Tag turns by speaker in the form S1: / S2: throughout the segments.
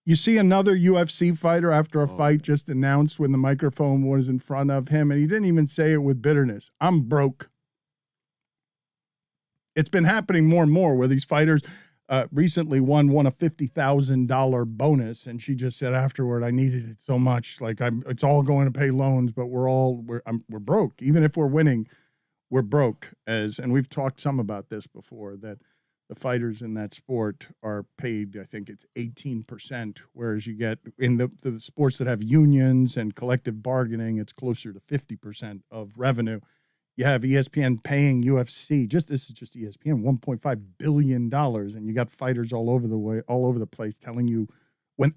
S1: You see another UFC fighter after a fight just announced when the microphone was in front of him, and he didn't even say it with bitterness. I'm broke. It's been happening more and more where these fighters recently won a $50,000 bonus, and she just said afterward, I needed it so much. Like it's all going to pay loans, but we're broke. Even if we're winning, we're broke. And we've talked some about this before, that the fighters in that sport are paid, I think it's 18%, whereas you get in the sports that have unions and collective bargaining, it's closer to 50% of revenue. You have ESPN paying UFC, this is just ESPN, $1.5 billion, and you got fighters all over the place telling you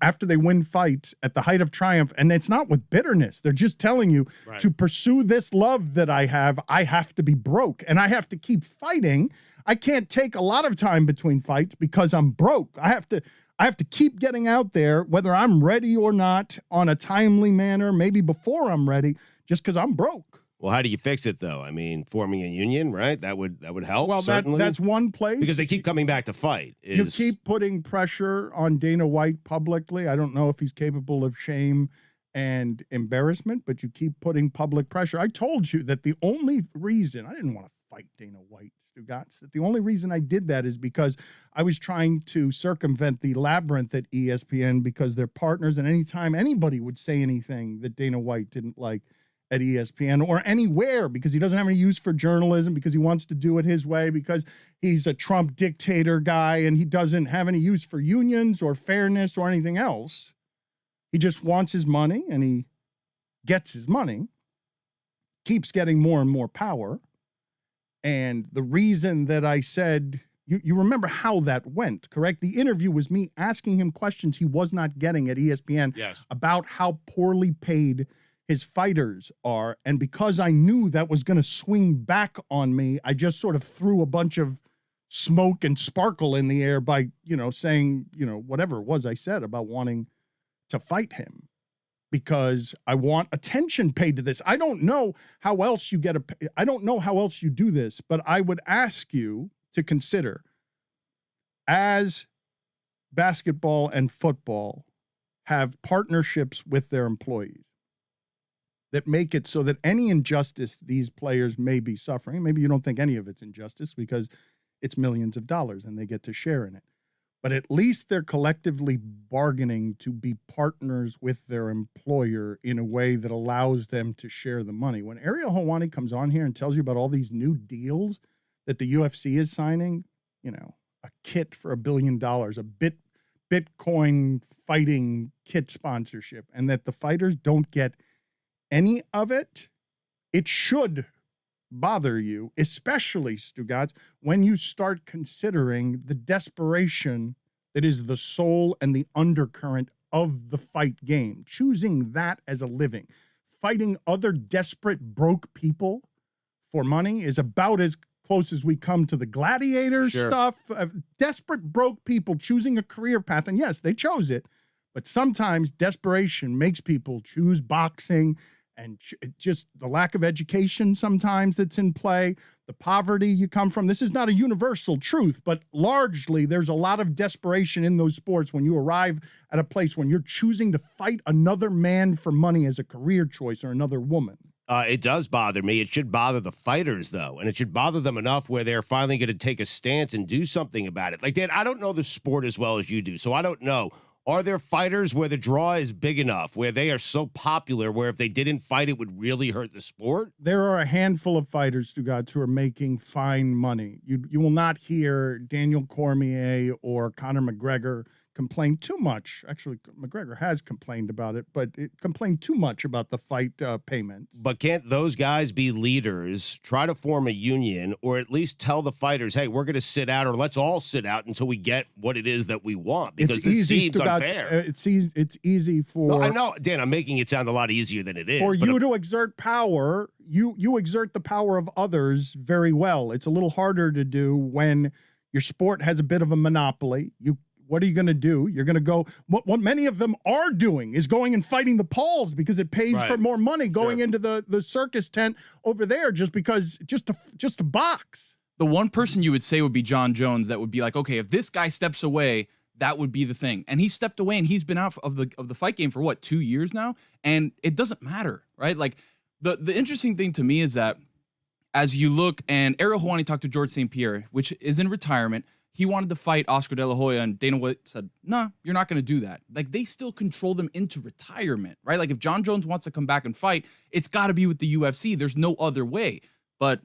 S1: after they win fights at the height of triumph, and it's not with bitterness. They're just telling you to pursue this love that I have to be broke, and I have to keep fighting. I can't take a lot of time between fights because I'm broke. I have to keep getting out there, whether I'm ready or not, on a timely manner, maybe before I'm ready, just because I'm broke.
S2: Well, how do you fix it, though? I mean, forming a union, right? That would help,
S1: well,
S2: certainly.
S1: That's one place.
S2: Because they keep coming back to fight.
S1: You keep putting pressure on Dana White publicly. I don't know if he's capable of shame and embarrassment, but you keep putting public pressure. I told you that the only reason, I didn't want to fight Dana White, Stugotz, that the only reason I did that is because I was trying to circumvent the labyrinth at ESPN because they're partners, and anytime anybody would say anything that Dana White didn't like at ESPN or anywhere, because he doesn't have any use for journalism, because he wants to do it his way, because he's a Trump dictator guy and he doesn't have any use for unions or fairness or anything else. He just wants his money, and he gets his money, keeps getting more and more power. And the reason that I said, you remember how that went, correct? The interview was me asking him questions he was not getting at ESPN about how poorly paid his fighters are. And because I knew that was going to swing back on me, I just sort of threw a bunch of smoke and sparkle in the air by, saying, whatever it was I said about wanting to fight him, because I want attention paid to this. I don't know how else you I don't know how else you do this, but I would ask you to consider, as basketball and football have partnerships with their employees that make it so that any injustice these players may be suffering, maybe you don't think any of it's injustice because it's millions of dollars and they get to share in it, but at least they're collectively bargaining to be partners with their employer in a way that allows them to share the money. When Ariel Helwani comes on here and tells you about all these new deals that the UFC is signing, a kit for $1 billion, a Bitcoin fighting kit sponsorship, and that the fighters don't get any of it, it should bother you, especially, Stugotz, when you start considering the desperation that is the soul and the undercurrent of the fight game. Choosing that as a living, fighting other desperate, broke people for money is about as close as we come to the gladiator stuff. Desperate, broke people choosing a career path. And yes, they chose it, but sometimes desperation makes people choose boxing, and just the lack of education sometimes that's in play, the poverty you come from. This is not a universal truth, but largely there's a lot of desperation in those sports when you arrive at a place when you're choosing to fight another man for money as a career choice, or another woman.
S2: It does bother me. It should bother the fighters, though, and it should bother them enough where they're finally going to take a stance and do something about it. Like, Dan, I don't know the sport as well as you do, so I don't know. Are there fighters where the draw is big enough, where they are so popular, where if they didn't fight, it would really hurt the sport?
S1: There are a handful of fighters, Stugotz, who are making fine money. You will not hear Daniel Cormier or Conor McGregor complain too much. Actually, McGregor has complained about it, but it complained too much about the fight payments.
S2: But can't those guys be leaders, try to form a union, or at least tell the fighters, hey, we're going to sit out, or let's all sit out until we get what it is that we want? Because this seems unfair.
S1: It's easy for...
S2: No, I know, Dan, I'm making it sound a lot easier than it is.
S1: For you to exert power, you exert the power of others very well. It's a little harder to do when your sport has a bit of a monopoly. What are you going to do? You're going to go, what many of them are doing is going and fighting the Pauls because it pays for more money, going into the circus tent over there just to box.
S3: The one person you would say would be John Jones that would be like, okay, if this guy steps away, that would be the thing. And he stepped away, and he's been out of the fight game for what, 2 years now, and it doesn't matter, right? Like the interesting thing to me is that as you look, and Ariel Helwani talked to George St. Pierre, which is in retirement. He wanted to fight Oscar De La Hoya, and Dana White said, "Nah, you're not going to do that." Like, they still control them into retirement, right? Like, if John Jones wants to come back and fight, it's got to be with the UFC. There's no other way. But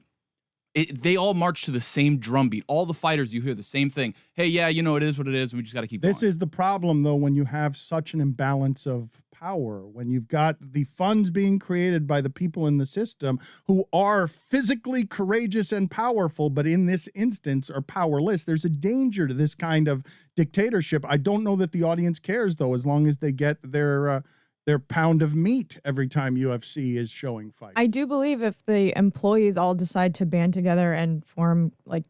S3: they all march to the same drumbeat. All the fighters, you hear the same thing. Hey, yeah, you know, it is what it is. We just got to keep going.
S1: This is the problem, though, when you have such an imbalance of power, when you've got the funds being created by the people in the system who are physically courageous and powerful, but in this instance are powerless. There's a danger to this kind of dictatorship. I don't know that the audience cares, though, as long as they get their pound of meat every time UFC is showing fights.
S4: I do believe if the employees all decide to band together and form, like,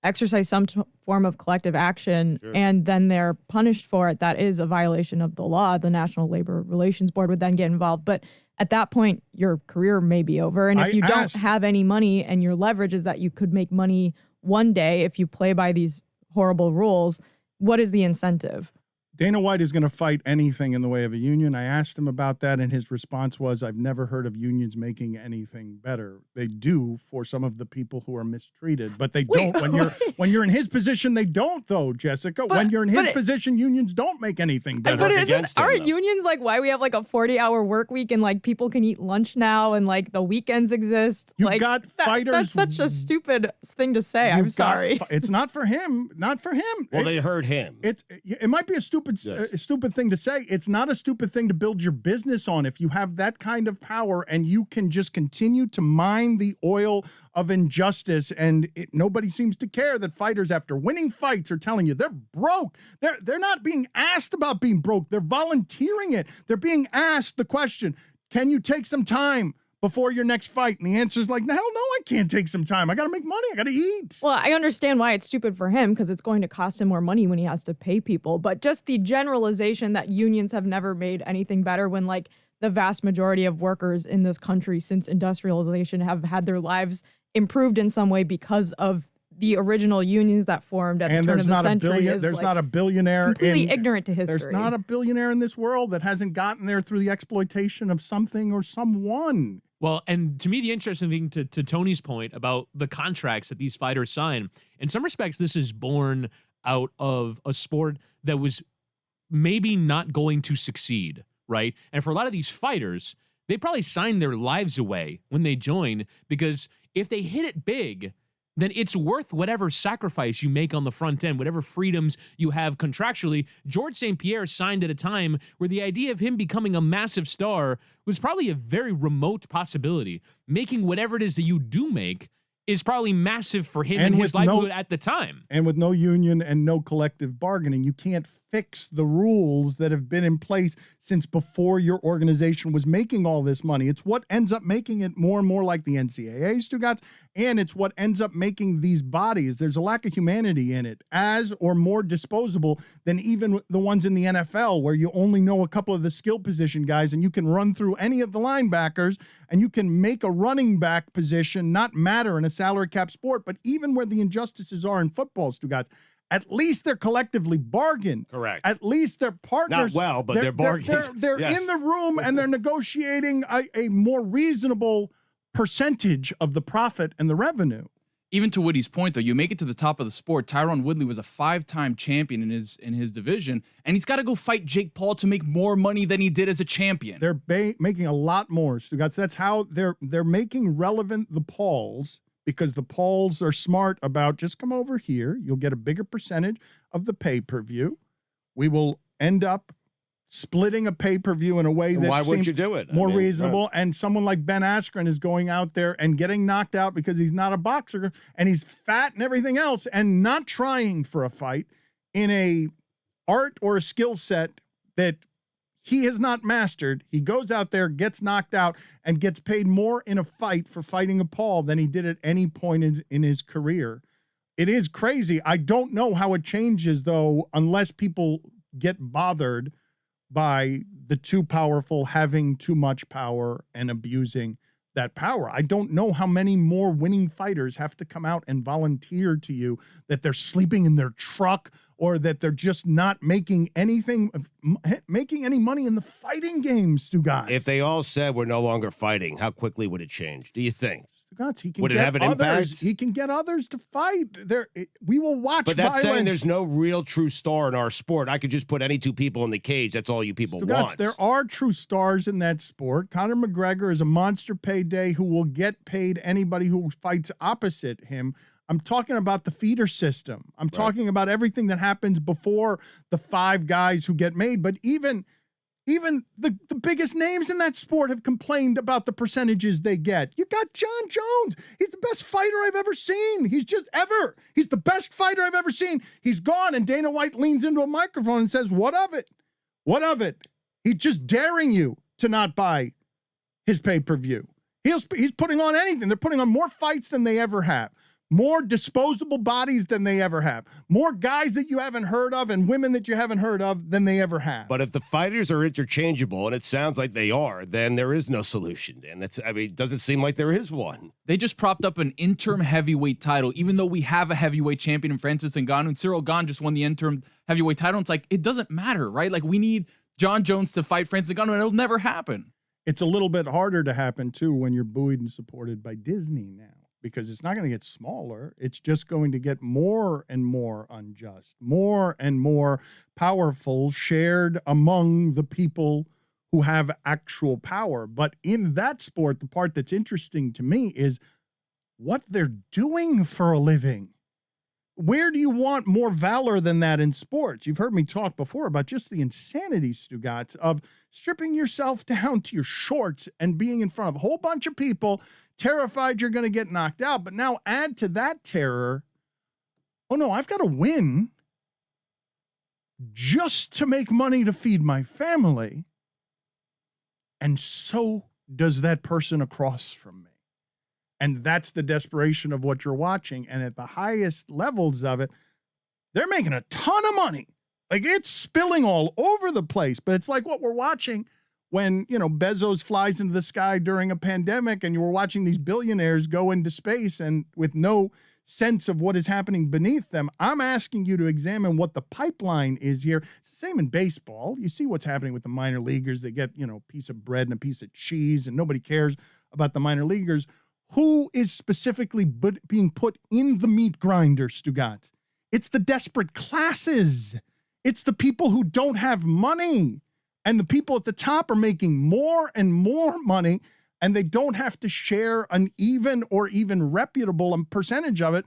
S4: exercise some form of collective action, sure, and then they're punished for it, that is a violation of the law. The National Labor Relations Board would then get involved. But at that point, your career may be over. And if you don't have any money, and your leverage is that you could make money one day if you play by these horrible rules, what is the incentive?
S1: Dana White is going to fight anything in the way of a union. I asked him about that, and his response was, I've never heard of unions making anything better. They do for some of the people who are mistreated, but they don't when you're in his position. They don't, though, Jessica. When you're in his position, unions don't make anything better.
S4: But aren't unions like why we have like a 40-hour work week, and like people can eat lunch now, and like the weekends exist?
S1: You've got fighters.
S4: That's such a stupid thing to say. I'm sorry.
S1: It's not for him. Not for him.
S2: Well, they heard him.
S1: It might be a stupid thing to say. It's not a stupid thing to build your business on. If you have that kind of power and you can just continue to mine the oil of injustice, and nobody seems to care that fighters after winning fights are telling you they're broke. They're not being asked about being broke. They're volunteering it. They're being asked the question, can you take some time before your next fight? And the answer is like, hell no, I can't take some time. I got to make money. I got to eat.
S4: Well, I understand why it's stupid for him, because it's going to cost him more money when he has to pay people. But just the generalization that unions have never made anything better, when like the vast majority of workers in this country since industrialization have had their lives improved in some way because of the original unions that formed at the turn of the century.
S1: There's not a billionaire
S4: completely ignorant to history.
S1: There's not a billionaire in this world that hasn't gotten there through the exploitation of something or someone.
S5: Well, and to me, the interesting thing to Tony's point about the contracts that these fighters sign, in some respects, this is born out of a sport that was maybe not going to succeed, right? And for a lot of these fighters, they probably signed their lives away when they joined, because if they hit it big, then it's worth whatever sacrifice you make on the front end, whatever freedoms you have contractually. George St. Pierre signed at a time where the idea of him becoming a massive star was probably a very remote possibility. Making whatever it is that you do make is probably massive for him and his livelihood at the time.
S1: And with no union and no collective bargaining, you can't fix the rules that have been in place since before your organization was making all this money. It's what ends up making it more and more like the NCAA, Stugotz, and it's what ends up making these bodies, there's a lack of humanity in it, as or more disposable than even the ones in the NFL, where you only know a couple of the skill position guys and you can run through any of the linebackers and you can make a running back position not matter in a salary cap sport. But even where the injustices are in football, Stugotz, at least they're collectively bargained.
S2: Correct.
S1: At least they're partners.
S2: Not well, but they're bargained.
S1: They're
S2: Yes.
S1: in the room and they're negotiating a more reasonable percentage of the profit and the revenue.
S3: Even to Woody's point, though, you make it to the top of the sport. Tyron Woodley was a 5-time champion in his division, and he's got to go fight Jake Paul to make more money than he did as a champion.
S1: They're making a lot more, Stugotz. That's how they're making relevant the Pauls, because the Pauls are smart about just come over here. You'll get a bigger percentage of the pay-per-view. We will end up splitting a pay-per-view in a way that
S2: why
S1: seems
S2: would you do it?
S1: more reasonable. And someone like Ben Askren is going out there and getting knocked out because he's not a boxer and he's fat and everything else and not trying for a fight in a art or a skill set that he has not mastered. He goes out there, gets knocked out, and gets paid more in a fight for fighting a Paul than he did at any point in his career. It is crazy. I don't know how it changes, though, unless people get bothered by the too powerful having too much power and abusing that power. I don't know how many more winning fighters have to come out and volunteer to you that they're sleeping in their truck or that they're just not making any money in the fighting game, Stugotz.
S2: If they all said we're no longer fighting, how quickly would it change? Do you think?
S1: Stugotz, he can
S2: Would it
S1: get
S2: have an
S1: others.
S2: impact?
S1: He can get others to fight. We will watch
S2: But that's
S1: violence.
S2: saying there's no real true star in our sport. I could just put any two people in the cage. That's all you people want.
S1: There are true stars in that sport. Conor McGregor is a monster payday who will get paid anybody who fights opposite him. I'm talking about the feeder system. I'm talking about everything that happens before the 5 guys who get made. But even the biggest names in that sport have complained about the percentages they get. You got John Jones. He's the best fighter I've ever seen. He's the best fighter I've ever seen. He's gone, and Dana White leans into a microphone and says, what of it? What of it? He's just daring you to not buy his pay-per-view. He's putting on anything. They're putting on more fights than they ever have. More disposable bodies than they ever have. More guys that you haven't heard of and women that you haven't heard of than they ever have.
S2: But if the fighters are interchangeable, and it sounds like they are, then there is no solution. And doesn't seem like there is one.
S3: They just propped up an interim heavyweight title, even though we have a heavyweight champion in Francis Ngannou, and Cyril Gane just won the interim heavyweight title. It's like, it doesn't matter, right? Like, we need John Jones to fight Francis Ngannou, and it'll never happen.
S1: It's a little bit harder to happen, too, when you're buoyed and supported by Disney now. Because it's not going to get smaller. It's just going to get more and more unjust, more and more powerful, shared among the people who have actual power. But in that sport, the part that's interesting to me is what they're doing for a living. Where do you want more valor than that in sports? You've heard me talk before about just the insanity, Stugotz, of stripping yourself down to your shorts and being in front of a whole bunch of people terrified you're going to get knocked out. But now add to that terror, oh no, I've got to win just to make money to feed my family. And so does that person across from me. And that's the desperation of what you're watching. And at the highest levels of it, they're making a ton of money. Like, it's spilling all over the place. But it's like what we're watching when, Bezos flies into the sky during a pandemic and you were watching these billionaires go into space and with no sense of what is happening beneath them. I'm asking you to examine what the pipeline is here. It's the same in baseball. You see what's happening with the minor leaguers. They get, a piece of bread and a piece of cheese, and nobody cares about the minor leaguers. Who is specifically being put in the meat grinder, Stugotz? It's the desperate classes. It's the people who don't have money. And the people at the top are making more and more money, and they don't have to share an even or even reputable percentage of it.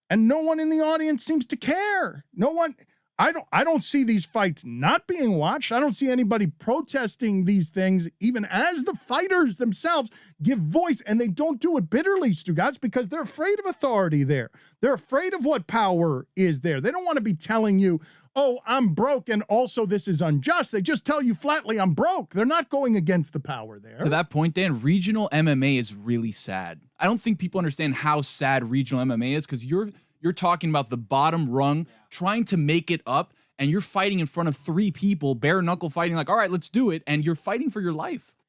S1: And no one in the audience seems to care. No one. I don't see these fights not being watched. I don't see anybody protesting these things, even as the fighters themselves give voice, and they don't do it bitterly, Stugotz, because they're afraid of authority there. They're afraid of what power is there. They don't want to be telling you, oh, I'm broke, and also this is unjust. They just tell you flatly, I'm broke. They're not going against the power there.
S3: To that point, Dan, regional MMA is really sad. I don't think people understand how sad regional MMA is, because you're talking about the bottom rung, trying to make it up, and you're fighting in front of 3 people, bare knuckle fighting, like, all right, let's do it, and you're fighting for your life.